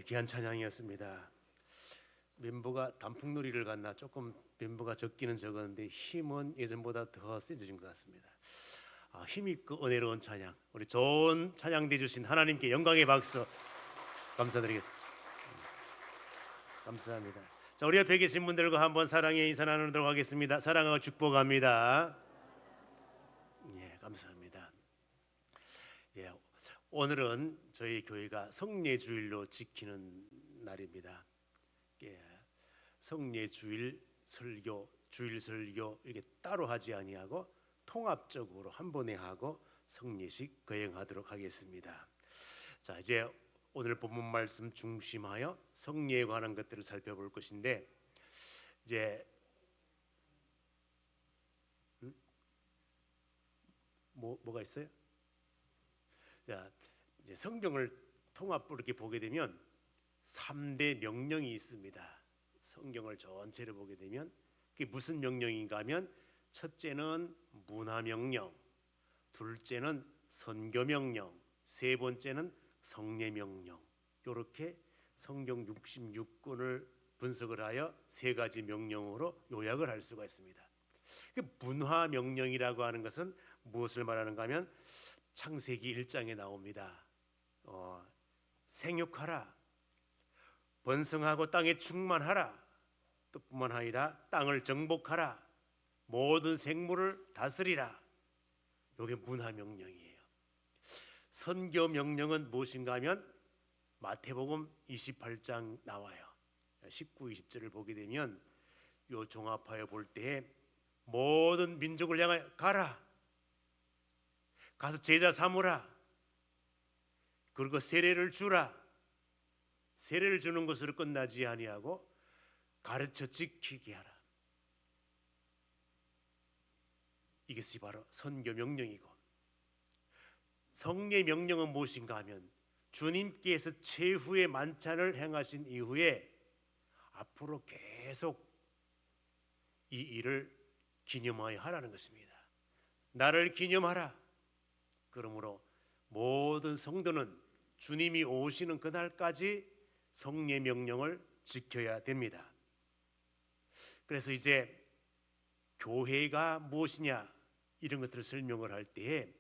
귀한 찬양이었습니다. 멤버가 단풍놀이를 갔나 조금 멤버가 적기는 적었는데 힘은 예전보다 더 세져진 것 같습니다. 힘있고 은혜로운 찬양, 우리 좋은 찬양 대주신 하나님께 영광의 박수 감사드리겠습니다. 감사합니다. 자, 우리 옆에 계신 분들과 한번 사랑의 인사 나누도록 하겠습니다. 사랑하고 축복합니다. 예, 감사합니다. 예, 오늘은 저희 교회가 성례주일로 지키는 날입니다. 예, 성례주일 설교, 주일 설교 이렇게 따로 하지 아니하고 통합적으로 한 번에 하고 성례식 거행하도록 하겠습니다. 자, 이제 오늘 본문 말씀 중심하여 성례에 관한 것들을 살펴볼 것인데, 이제 뭐가 있어요? 자, 이제 성경을 통합으로 이렇게 보게 되면 3대 명령이 있습니다. 성경을 전체를 보게 되면 그게 무슨 명령인가 하면, 첫째는 문화 명령, 둘째는 선교 명령, 세 번째는 성례 명령. 이렇게 성경 66권을 분석을 하여 세 가지 명령으로 요약을 할 수가 있습니다. 문화 명령이라고 하는 것은 무엇을 말하는가 하면, 창세기 1장에 나옵니다. 생육하라, 번성하고 땅에 충만하라, 또 뿐만 아니라 땅을 정복하라, 모든 생물을 다스리라. 이게 문화 명령이에요. 선교 명령은 무엇인가 하면 마태복음 28장 나와요. 19, 20절을 보게 되면 요 종합하여 볼 때에 모든 민족을 향하여 가라, 가서 제자 삼으라, 그리고 세례를 주라. 세례를 주는 것으로 끝나지 아니하고 가르쳐 지키게 하라. 이것이 바로 선교 명령이고, 성례 명령은 무엇인가 하면, 주님께서 최후의 만찬을 행하신 이후에 앞으로 계속 이 일을 기념하여 하라는 것입니다. 나를 기념하라. 그러므로 모든 성도는 주님이 오시는 그날까지 성례 명령을 지켜야 됩니다. 그래서 이제 교회가 무엇이냐 이런 것들을 설명을 할 때에,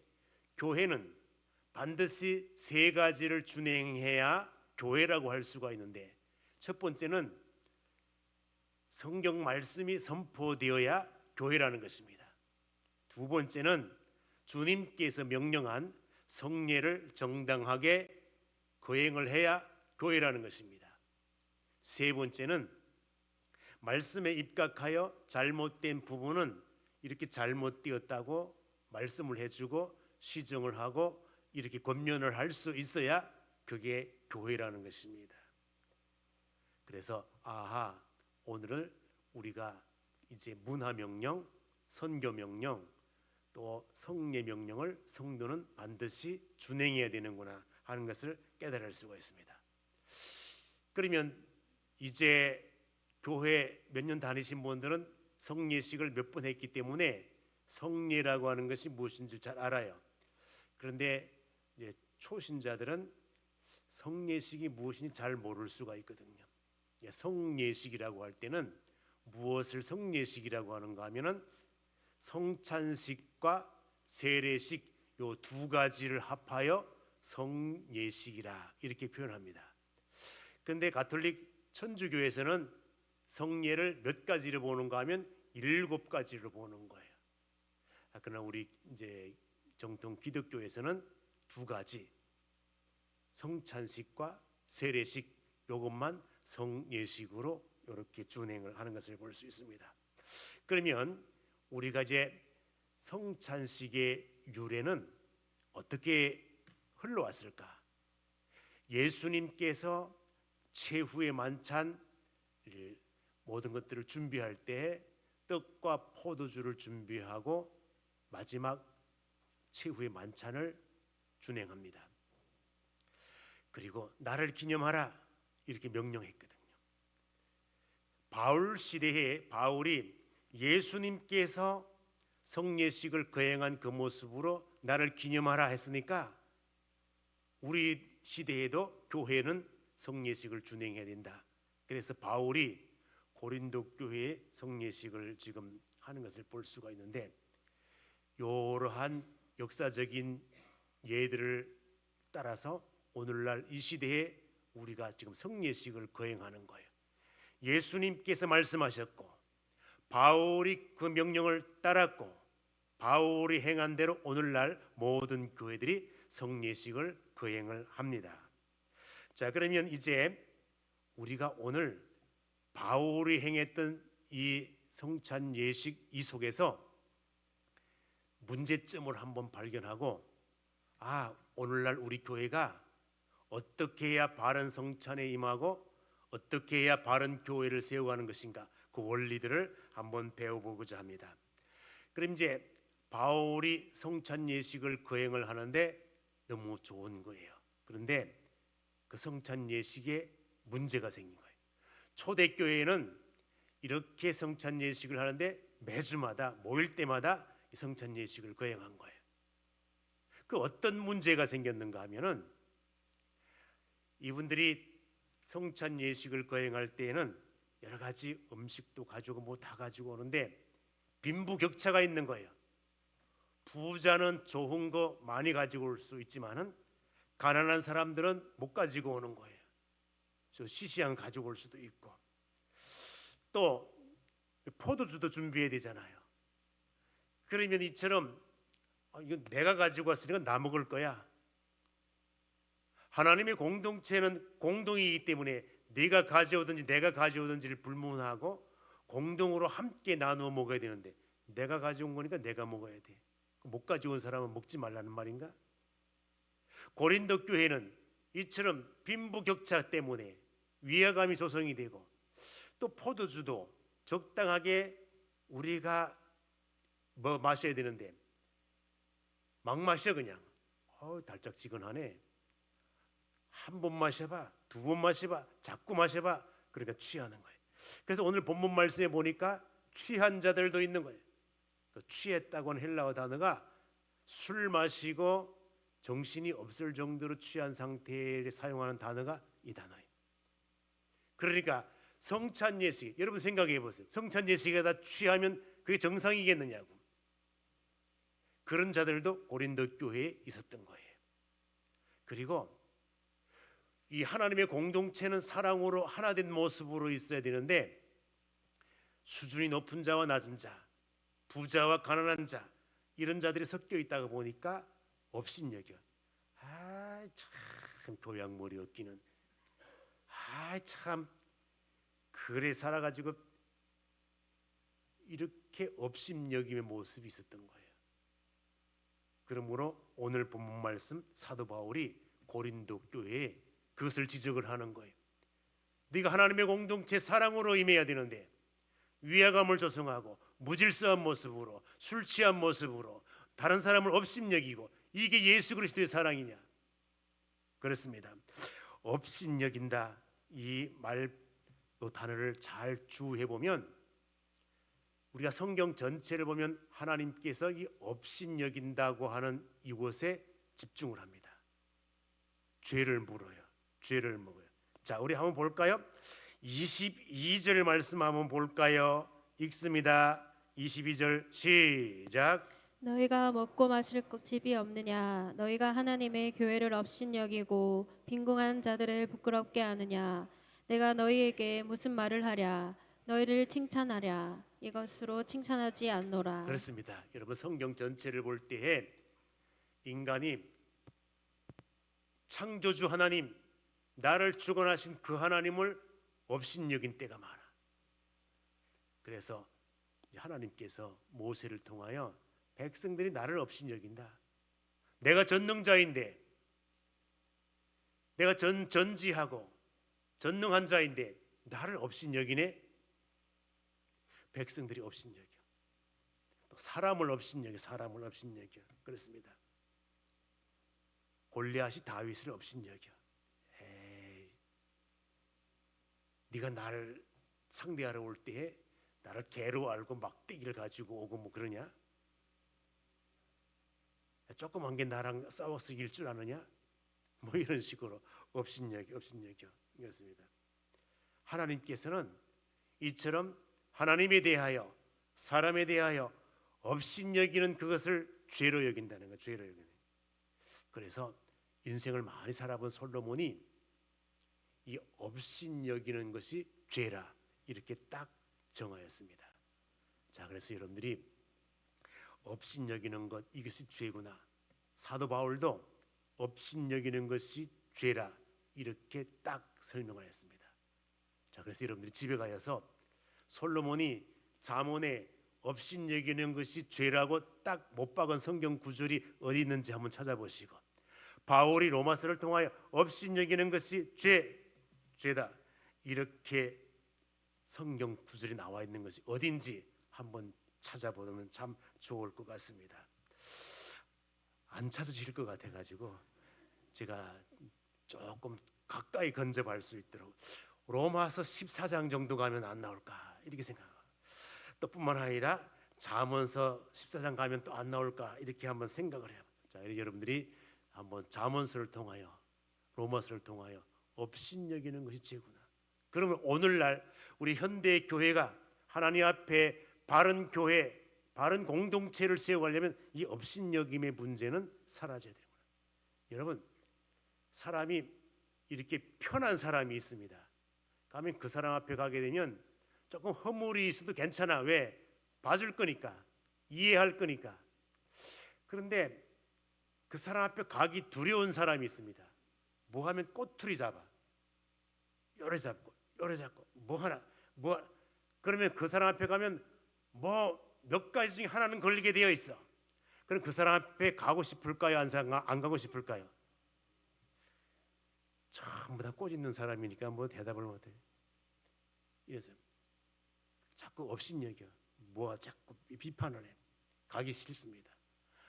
교회는 반드시 세 가지를 준행해야 교회라고 할 수가 있는데, 첫 번째는 성경 말씀이 선포되어야 교회라는 것입니다. 두 번째는 주님께서 명령한 성례를 정당하게 거행을 해야 교회라는 것입니다. 세 번째는 말씀에 입각하여 잘못된 부분은 이렇게 잘못되었다고 말씀을 해주고 시정을 하고 이렇게 권면을 할 수 있어야 그게 교회라는 것입니다. 그래서 오늘은 우리가 이제 문화 명령, 선교 명령, 또 성례 명령을 성도는 반드시 준행해야 되는구나 하는 것을 깨달을 수가 있습니다. 그러면 이제 교회 몇 년 다니신 분들은 성례식을 몇 번 했기 때문에 성례라고 하는 것이 무엇인지 잘 알아요. 그런데 이제 초신자들은 성례식이 무엇인지 잘 모를 수가 있거든요. 성례식이라고 할 때는 무엇을 성례식이라고 하는가 하면은 성찬식과 세례식 요 두 가지를 합하여 성례식이라 이렇게 표현합니다. 그런데 가톨릭 천주교에서는 성례를 몇 가지를 보는가 하면 7가지를 보는 거예요. 그러나 우리 이제 정통 기독교에서는 두 가지, 성찬식과 세례식, 요것만 성례식으로 이렇게 준행을 하는 것을 볼 수 있습니다. 그러면 우리가 이제 성찬식의 유래는 어떻게 흘러왔을까? 예수님께서 최후의 만찬 모든 것들을 준비할 때 떡과 포도주를 준비하고 마지막 최후의 만찬을 준행합니다. 그리고 나를 기념하라 이렇게 명령했거든요. 바울 시대에 바울이 예수님께서 성례식을 거행한 그 모습으로 나를 기념하라 했으니까 우리 시대에도 교회는 성례식을 준행해야 된다. 그래서 바울이 고린도 교회의 성례식을 지금 하는 것을 볼 수가 있는데, 이러한 역사적인 예들을 따라서 오늘날 이 시대에 우리가 지금 성례식을 거행하는 거예요. 예수님께서 말씀하셨고 바울이 그 명령을 따랐고 바울이 행한 대로 오늘날 모든 교회들이 성례식을 거행을 합니다. 자, 그러면 이제 우리가 오늘 바울이 행했던 이 성찬 예식 이 속에서 문제점을 한번 발견하고, 오늘날 우리 교회가 어떻게 해야 바른 성찬에 임하고 어떻게 해야 바른 교회를 세워가는 것인가, 그 원리들을 한번 배워보고자 합니다. 그럼 이제 바울이 성찬 예식을 거행을 하는데 너무 좋은 거예요. 그런데 그 성찬 예식에 문제가 생긴 거예요. 초대교회에는 이렇게 성찬 예식을 하는데 매주마다 모일 때마다 이 성찬 예식을 거행한 거예요. 그 어떤 문제가 생겼는가 하면은, 이분들이 성찬 예식을 거행할 때에는 여러 가지 음식도 가지고 뭐 다 가지고 오는데 빈부격차가 있는 거예요. 부자는 좋은 거 많이 가지고 올 수 있지만은 가난한 사람들은 못 가지고 오는 거예요. 저 시시한 가지고 올 수도 있고, 또 포도주도 준비해야 되잖아요. 그러면 이처럼 이거 내가 가지고 왔으니까 나 먹을 거야. 하나님의 공동체는 공동이기 때문에 네가 가져오든지 내가 가져오든지를 불문하고 공동으로 함께 나누어 먹어야 되는데, 내가 가져온 거니까 내가 먹어야 돼. 못 가져온 사람은 먹지 말라는 말인가? 고린도 교회는 이처럼 빈부격차 때문에 위화감이 조성이 되고, 또 포도주도 적당하게 우리가 뭐 마셔야 되는데 막 마셔. 그냥 달짝지근하네. 한 번 마셔봐, 두 번 마셔봐, 자꾸 마셔봐. 그러니까 취하는 거예요. 그래서 오늘 본문 말씀에 보니까 취한 자들도 있는 거예요. 그 취했다고는 헬라어 단어가 술 마시고 정신이 없을 정도로 취한 상태에 사용하는 단어가 이 단어예요. 그러니까 성찬 예식, 여러분 생각해 보세요. 성찬 예식에 다 취하면 그게 정상이겠느냐고. 그런 자들도 고린도 교회에 있었던 거예요. 그리고 이 하나님의 공동체는 사랑으로 하나 된 모습으로 있어야 되는데, 수준이 높은 자와 낮은 자, 부자와 가난한 자, 이런 자들이 섞여 있다가 보니까 업신여겨. 참 교양머리 없기는. 참 그래 살아가지고 이렇게 업신여김의 모습이 있었던 거예요. 그러므로 오늘 본문 말씀 사도 바울이 고린도 교회에 그것을 지적을 하는 거예요. 네가 하나님의 공동체 사랑으로 임해야 되는데 위화감을 조성하고 무질서한 모습으로, 술 취한 모습으로 다른 사람을 업신여기고, 이게 예수 그리스도의 사랑이냐? 그렇습니다. 업신여긴다, 이 말, 이 단어를 잘 주의해 보면, 우리가 성경 전체를 보면 하나님께서 이 업신여긴다고 하는 이곳에 집중을 합니다. 죄를 물어요. 죄를 먹어요. 자, 우리 한번 볼까요? 22절 말씀 한번 볼까요? 읽습니다. 22절 시작. 너희가 먹고 마실 집이 없느냐? 너희가 하나님의 교회를 업신여기고 빈궁한 자들을 부끄럽게 하느냐? 내가 너희에게 무슨 말을 하랴? 너희를 칭찬하랴? 이것으로 칭찬하지 않노라. 그렇습니다. 여러분 성경 전체를 볼 때에 인간이 창조주 하나님, 나를 주관하신 그 하나님을 업신여긴 때가 많아. 그래서 하나님께서 모세를 통하여 백성들이 나를 업신여긴다. 내가 전능자인데, 내가 전지하고 전능한 자인데 나를 업신여기네. 백성들이 업신여겨. 또 사람을 업신여겨. 사람을 업신여겨. 그렇습니다. 골리앗이 다윗을 업신여겨. 네가 나를 상대하러 올 때에 나를 개로 알고 막대기를 가지고 오고 뭐 그러냐? 조그만 게 나랑 싸워서 이길 줄 아느냐? 뭐 이런 식으로 업신여겨. 그렇습니다. 하나님께서는 이처럼 하나님에 대하여 사람에 대하여 업신여기는 그것을 죄로 여긴다는 거, 죄로 여기는. 그래서 인생을 많이 살아본 솔로몬이 이 업신여기는 것이 죄라 이렇게 딱 정하였습니다. 자, 그래서 여러분들이 업신여기는 것 이것이 죄구나. 사도 바울도 업신여기는 것이 죄라 이렇게 딱 설명하였습니다. 자, 그래서 여러분들이 집에 가서 솔로몬이 잠언에 업신여기는 것이 죄라고 딱 못 박은 성경 구절이 어디 있는지 한번 찾아보시고, 바울이 로마서를 통하여 업신여기는 것이 죄다 이렇게 성경 구절이 나와 있는 것이 어딘지 한번 찾아보면 참 좋을 것 같습니다. 안 찾으실 것 같아가지고 제가 조금 가까이 근접할 수 있도록 로마서 14장 정도 가면 안 나올까 이렇게 생각하고, 또 뿐만 아니라 잠언서 14장 가면 또 안 나올까 이렇게 한번 생각을 해요. 자, 여러분들이 한번 잠언서를 통하여 로마서를 통하여 업신여기는 것이 죄구나. 그러면 오늘날 우리 현대 교회가 하나님 앞에 바른 교회, 바른 공동체를 세워가려면 이 업신여김의 문제는 사라져야 되는 거예요. 여러분, 사람이 이렇게 편한 사람이 있습니다. 가면 그 사람 앞에 가게 되면 조금 허물이 있어도 괜찮아. 왜? 봐줄 거니까, 이해할 거니까. 그런데 그 사람 앞에 가기 두려운 사람이 있습니다. 뭐 하면 꼬투리 잡아, 요래 잡고 뭐 하나. 그러면 그 사람 앞에 가면 뭐 몇 가지 중에 하나는 걸리게 되어 있어. 그럼 그 사람 앞에 가고 싶을까요? 안 가고 싶을까요? 전부 다 꼬집는 사람이니까 뭐 대답을 못해. 이래서 자꾸 업신여겨. 뭐 자꾸 비판을 해. 가기 싫습니다.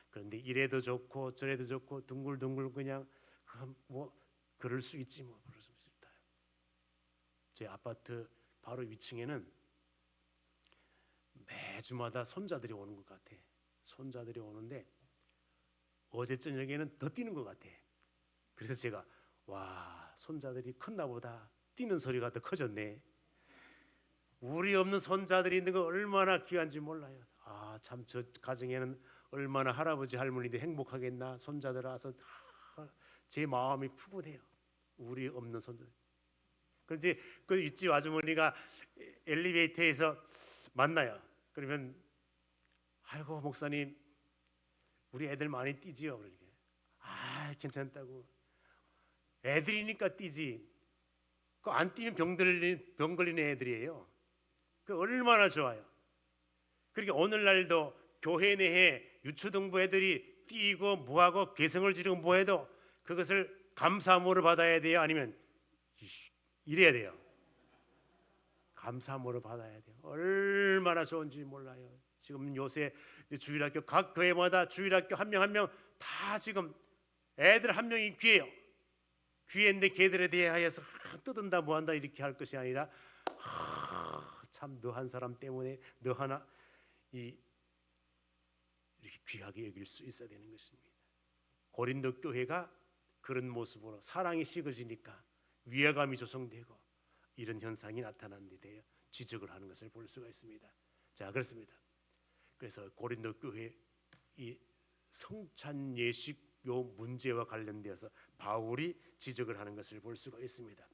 그런데 이래도 좋고 저래도 좋고 둥글둥글 그냥 뭐 그럴 수 있지 뭐 그럴 수 있다. 제 아파트 바로 위층에는 매주마다 손자들이 오는 것 같아. 손자들이 오는데 어제 저녁에는 더 뛰는 것 같아. 그래서 제가 와, 손자들이 컸나 보다. 뛰는 소리가 더 커졌네. 우리 없는 손자들이 있는 거 얼마나 귀한지 몰라요. 아, 참 저 가정에는 얼마나 할아버지 할머니들 행복하겠나. 손자들 와서 제 마음이 푸근해요. 우리 없는 손자. 그런데 그 윗집 아주머니가 엘리베이터에서 만나요. 그러면 아이고 목사님 우리 애들 많이 뛰지요. 그러니까 아, 괜찮다고. 애들이니까 뛰지. 그 안 뛰면 병 걸리는 애들이에요. 그 얼마나 좋아요. 그러니까 오늘날도 교회 내에 유초등부 애들이 뛰고 뭐하고 개성을 지르고 뭐해도 그것을 감사함으로 받아야 돼요? 아니면 이래야 돼요? 감사함으로 받아야 돼요. 얼마나 좋은지 몰라요. 지금 요새 주일학교 각 교회마다 주일학교 한 명 한 명 다 지금 애들 한 명이 귀해요. 귀한데 걔들에 대하여서 뜯은다 뭐한다 이렇게 할 것이 아니라 참 너 한 사람 때문에 너 하나 이렇게 귀하게 여길 수 있어야 되는 것입니다. 고린도 교회가 그런 모습으로 사랑이 식어지니까 위화감이 조성되고 이런 현상이 나타난 데 대해 지적을 하는 것을 볼 수가 있습니다. 자, 그렇습니다. 그래서 고린도 교회 이 성찬 예식 요 문제와 관련되어서 바울이 지적을 하는 것을 볼 수가 있습니다.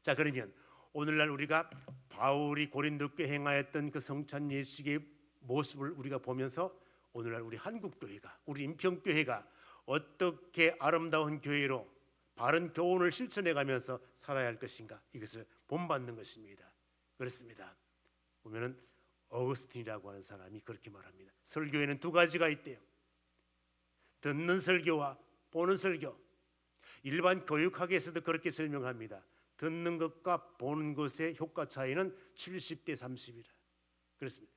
자, 그러면 오늘날 우리가 바울이 고린도 교회에 행하였던 그 성찬 예식의 모습을 우리가 보면서 오늘날 우리 한국 교회가, 우리 인평 교회가 어떻게 아름다운 교회로 바른 교훈을 실천해 가면서 살아야 할 것인가, 이것을 본받는 것입니다. 그렇습니다. 보면은 어거스틴이라고 하는 사람이 그렇게 말합니다. 설교에는 두 가지가 있대요. 듣는 설교와 보는 설교. 일반 교육학에서도 그렇게 설명합니다. 듣는 것과 보는 것의 효과 차이는 70대 30이라. 그렇습니다.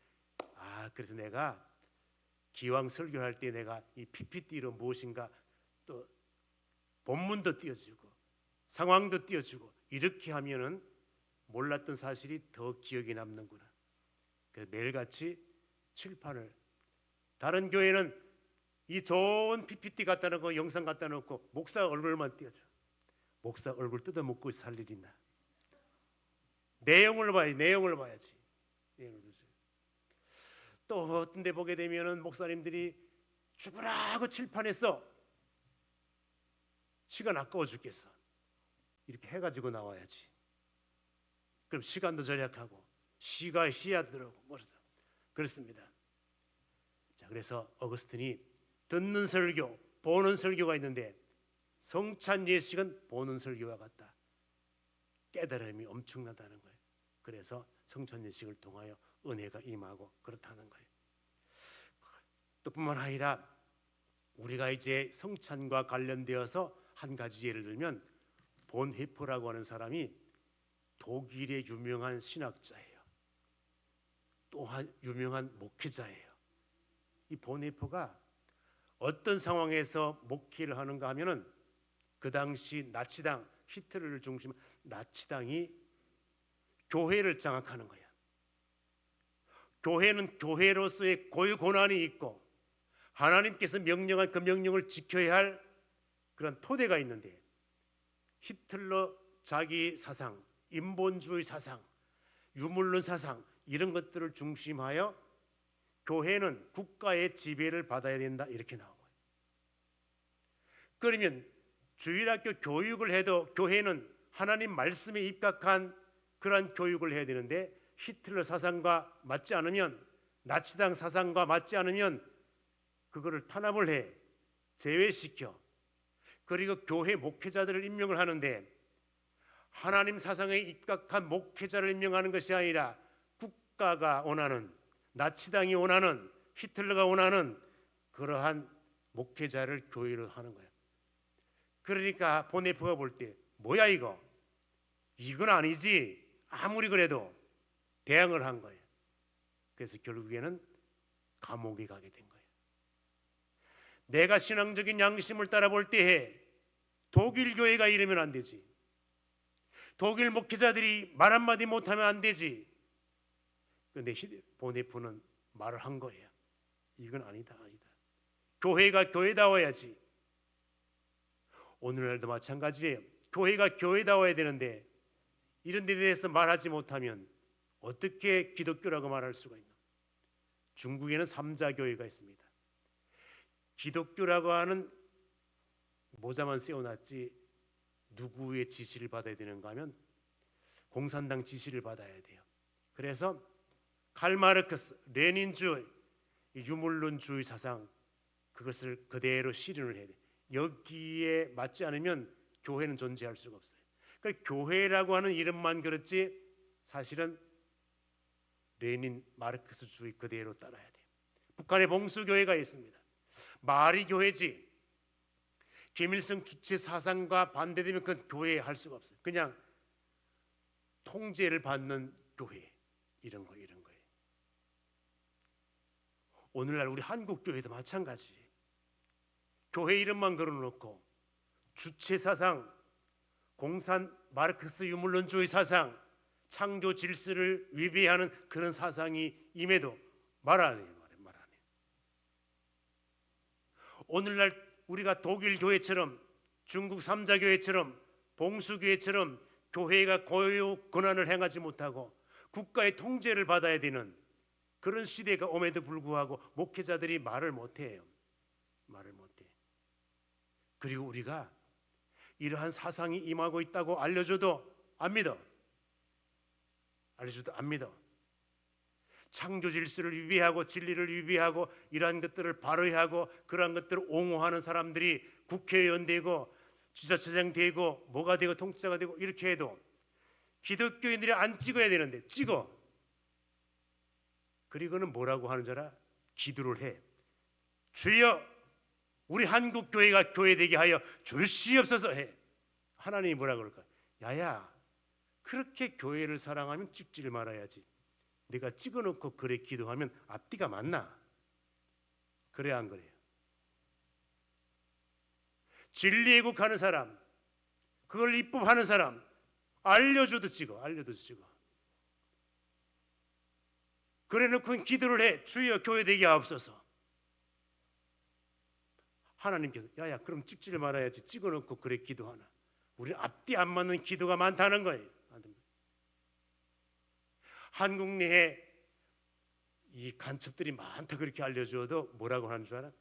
그래서 내가 기왕 설교할 때 내가 이 PPT로 무엇인가 또 본문도 띄워주고 상황도 띄워주고 이렇게 하면은 몰랐던 사실이 더 기억에 남는구나. 매일같이 칠판을, 다른 교회는 이 좋은 PPT 갖다 놓고 영상 갖다 놓고 목사 얼굴만 띄워줘. 목사 얼굴 뜯어먹고 살 일 있나? 내용을 봐야지. 내용을 봐야지. 내용을 보세요. 또 어떤 데 보게 되면은 목사님들이 죽으라고 칠판에서 시간 아까워 죽겠어. 이렇게 해가지고 나와야지. 그럼 시간도 절약하고 시가 시야들하고 뭐르다. 그렇습니다. 자, 그래서 어거스틴이 듣는 설교, 보는 설교가 있는데 성찬 예식은 보는 설교와 같다. 깨달음이 엄청나다는 거예요. 그래서 성찬 예식을 통하여 은혜가 임하고 그렇다는 거예요. 또 뿐만 아니라 우리가 이제 성찬과 관련되어서 한 가지 예를 들면 본헤퍼라고 하는 사람이 독일의 유명한 신학자예요. 또한 유명한 목회자예요. 이 본헤퍼가 어떤 상황에서 목회를 하는가 하면은 그 당시 나치당 히틀러를 중심 나치당이 교회를 장악하는 거야. 교회는 교회로서의 고유 권한이 있고 하나님께서 명령한 그 명령을 지켜야 할 그런 토대가 있는데 히틀러 자기 사상, 인본주의 사상, 유물론 사상 이런 것들을 중심하여 교회는 국가의 지배를 받아야 된다 이렇게 나온 거예요. 그러면 주일학교 교육을 해도 교회는 하나님 말씀에 입각한 그러한 교육을 해야 되는데 히틀러 사상과 맞지 않으면 나치당 사상과 맞지 않으면 그거를 탄압을 해 제외시켜 그리고 교회 목회자들을 임명을 하는데 하나님 사상에 입각한 목회자를 임명하는 것이 아니라 국가가 원하는 나치당이 원하는 히틀러가 원하는 그러한 목회자를 교회로 하는 거예요. 그러니까 본헤퍼가 볼 때 뭐야 이건 아니지 아무리 그래도 대항을 한 거예요. 그래서 결국에는 감옥에 가게 된 거예요. 내가 신앙적인 양심을 따라 볼 때에 독일 교회가 이러면 안 되지. 독일 목회자들이 말 한마디 못하면 안 되지. 그런데 본헤퍼는 말을 한 거예요. 이건 아니다. 교회가 교회다워야지. 오늘날도 마찬가지예요. 교회가 교회다워야 되는데 이런 데 대해서 말하지 못하면 어떻게 기독교라고 말할 수가 있나? 중국에는 삼자교회가 있습니다. 기독교라고 하는 모자만 세워놨지 누구의 지시를 받아야 되는가 하면 공산당 지시를 받아야 돼요. 그래서 칼 마르크스, 레닌주의 유물론주의 사상 그것을 그대로 실현을 해야 돼요. 여기에 맞지 않으면 교회는 존재할 수가 없어요. 그러니까 교회라고 하는 이름만 그렇지 사실은 레닌 마르크스주의 그대로 따라야 돼요. 북한에 봉수교회가 있습니다. 말이 교회지 김일성 주체 사상과 반대되면 그건 교회에 할 수가 없어요. 그냥 통제를 받는 교회 이런 거예요. 오늘날 우리 한국 교회도 마찬가지. 교회 이름만 걸어놓고 주체 사상, 공산 마르크스 유물론주의 사상, 창조 질서를 위배하는 그런 사상이 임해도 말 안 해요. 오늘날 우리가 독일 교회처럼 중국 삼자교회처럼 봉수교회처럼 교회가 고유 권한을 행하지 못하고 국가의 통제를 받아야 되는 그런 시대가 옴에도 불구하고 목회자들이 말을 못해요. 말을 못해. 그리고 우리가 이러한 사상이 임하고 있다고 알려줘도 안 믿어. 알려줘도 안 믿어. 창조 질서를 위배하고 진리를 위배하고 이러한 것들을 발의하고 그러한 것들을 옹호하는 사람들이 국회의원 되고 지자체장 되고 뭐가 되고 통치자가 되고 이렇게 해도 기독교인들이 안 찍어야 되는데 찍어. 그리고는 뭐라고 하는 줄 알아? 기도를 해. 주여 우리 한국 교회가 교회되게 하여 주시옵소서 해. 하나님이 뭐라 그럴까? 야야 그렇게 교회를 사랑하면 찍지를 말아야지. 내가 찍어놓고 그래 기도하면 앞뒤가 맞나? 그래 안 그래요? 진리 왜곡하는 사람, 그걸 입법하는 사람 알려줘도 찍어. 그래놓고 기도를 해. 주여 교회되게 하옵소서. 하나님께서 야야 그럼 찍지를 말아야지. 찍어놓고 그래 기도하나? 우리 앞뒤 안 맞는 기도가 많다는 거예요. 한국 내에 이 간첩들이 많다 그렇게 알려줘도 뭐라고 하는 줄 알아?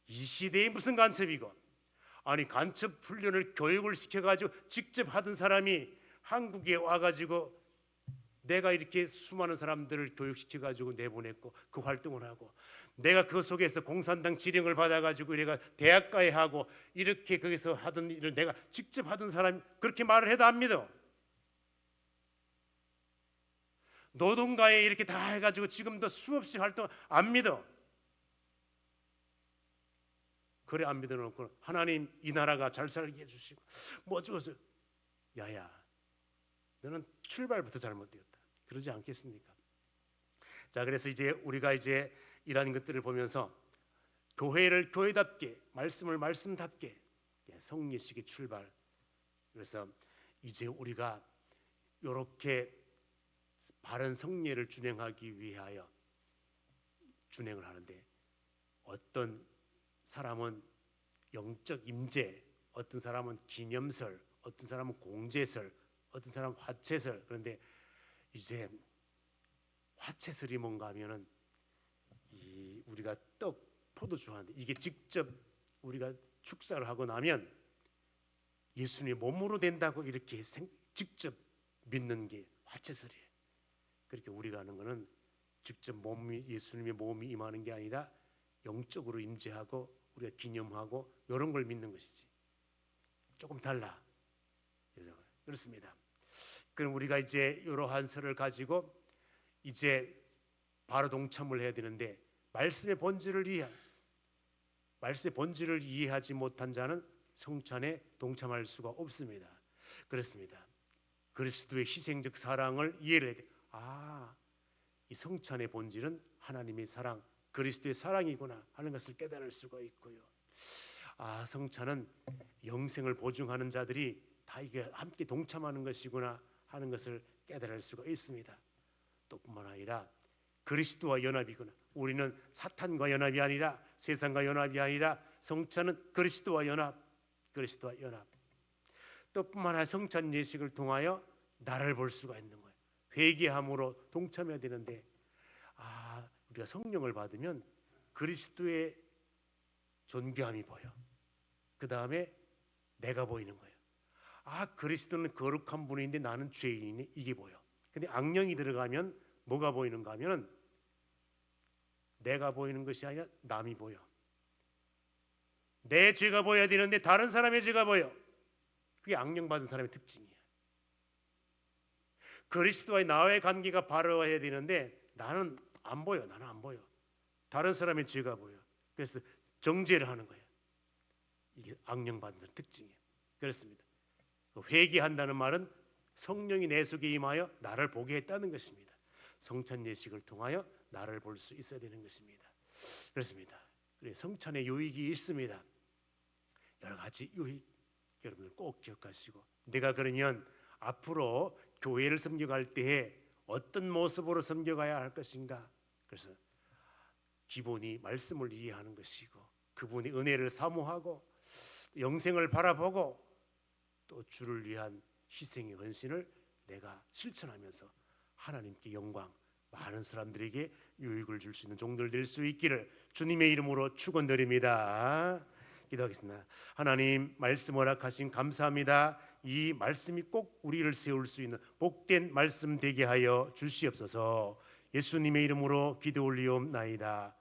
이 시대에 무슨 간첩이고, 아니 간첩 훈련을 교육을 시켜가지고 직접 하던 사람이 한국에 와가지고 내가 이렇게 수많은 사람들을 교육시켜가지고 내보냈고 그 활동을 하고, 내가 그 속에서 공산당 지령을 받아가지고 내가 대학가에 하고 이렇게 거기서 하던 일을 내가 직접 하던 사람이 그렇게 말을 해도 안 믿어. 노동가에 이렇게 다 해가지고 지금도 수없이 활동 안 믿어. 그래 안 믿어놓고 하나님 이 나라가 잘 살게 해주시고 뭐 어쩌고서, 야야 너는 출발부터 잘못되었다 그러지 않겠습니까? 자, 그래서 이제 우리가 이제 이러한 것들을 보면서 교회를 교회답게, 말씀을 말씀답게, 성례식의 출발. 그래서 이제 우리가 이렇게 바른 성례를 준행하기 위하여 준행을 하는데, 어떤 사람은 영적 임재, 어떤 사람은 기념설, 어떤 사람은 공제설, 어떤 사람은 화채설. 그런데 이제 화채설이 뭔가 하면은 이 우리가 떡, 포도주 하는데 이게 직접 우리가 축사를 하고 나면 예수님의 몸으로 된다고 이렇게 직접 믿는 게 화채설이에요. 그렇게 우리가 하는 거는 직접 예수님의 몸이 임하는 게 아니라 영적으로 임재하고 우리가 기념하고 이런 걸 믿는 것이지. 조금 달라. 그렇습니다. 그럼 우리가 이제 이러한 설을 가지고 이제 바로 동참을 해야 되는데, 말씀의 본질을 이해하지 못한 자는 성찬에 동참할 수가 없습니다. 그렇습니다. 그리스도의 희생적 사랑을 이해를 해야 돼. 이 성찬의 본질은 하나님의 사랑, 그리스도의 사랑이구나 하는 것을 깨달을 수가 있고요. 성찬은 영생을 보증하는 자들이 다 이게 함께 동참하는 것이구나 하는 것을 깨달을 수가 있습니다. 또 뿐만 아니라 그리스도와 연합이구나. 우리는 사탄과 연합이 아니라, 세상과 연합이 아니라 성찬은 그리스도와 연합. 또 뿐만 아니라 성찬 예식을 통하여 나를 볼 수가 있는 거예요. 회개함으로 동참해야 되는데, 우리가 성령을 받으면 그리스도의 존귀함이 보여. 그 다음에 내가 보이는 거예요. 그리스도는 거룩한 분인데 나는 죄인이네, 이게 보여. 근데 악령이 들어가면 뭐가 보이는가 하면 내가 보이는 것이 아니라 남이 보여. 내 죄가 보여야 되는데 다른 사람의 죄가 보여. 그게 악령 받은 사람의 특징이야. 그리스도와의 나와의 관계가 바로해야 되는데 나는 안 보여. 다른 사람의 죄가 보여. 그래서 정죄를 하는 거예요. 이게 악령 받은 사람의 특징이에요. 그렇습니다. 회개한다는 말은 성령이 내 속에 임하여 나를 보게 했다는 것입니다. 성찬 예식을 통하여 나를 볼 수 있어야 되는 것입니다. 그렇습니다. 성찬의 유익이 있습니다. 여러 가지 유익 여러분들 꼭 기억하시고, 내가 그러면 앞으로 교회를 섬겨갈 때에 어떤 모습으로 섬겨가야 할 것인가. 그래서 기본이 말씀을 이해하는 것이고, 그분의 은혜를 사모하고 영생을 바라보고 또 주를 위한 희생의 헌신을 내가 실천하면서 하나님께 영광, 많은 사람들에게 유익을 줄 수 있는 종들 될 수 있기를 주님의 이름으로 축원드립니다. 기도하겠습니다. 하나님, 말씀 허락하신 감사합니다. 이 말씀이 꼭 우리를 세울 수 있는 복된 말씀 되게 하여 주시옵소서. 예수님의 이름으로 기도 올리옵나이다.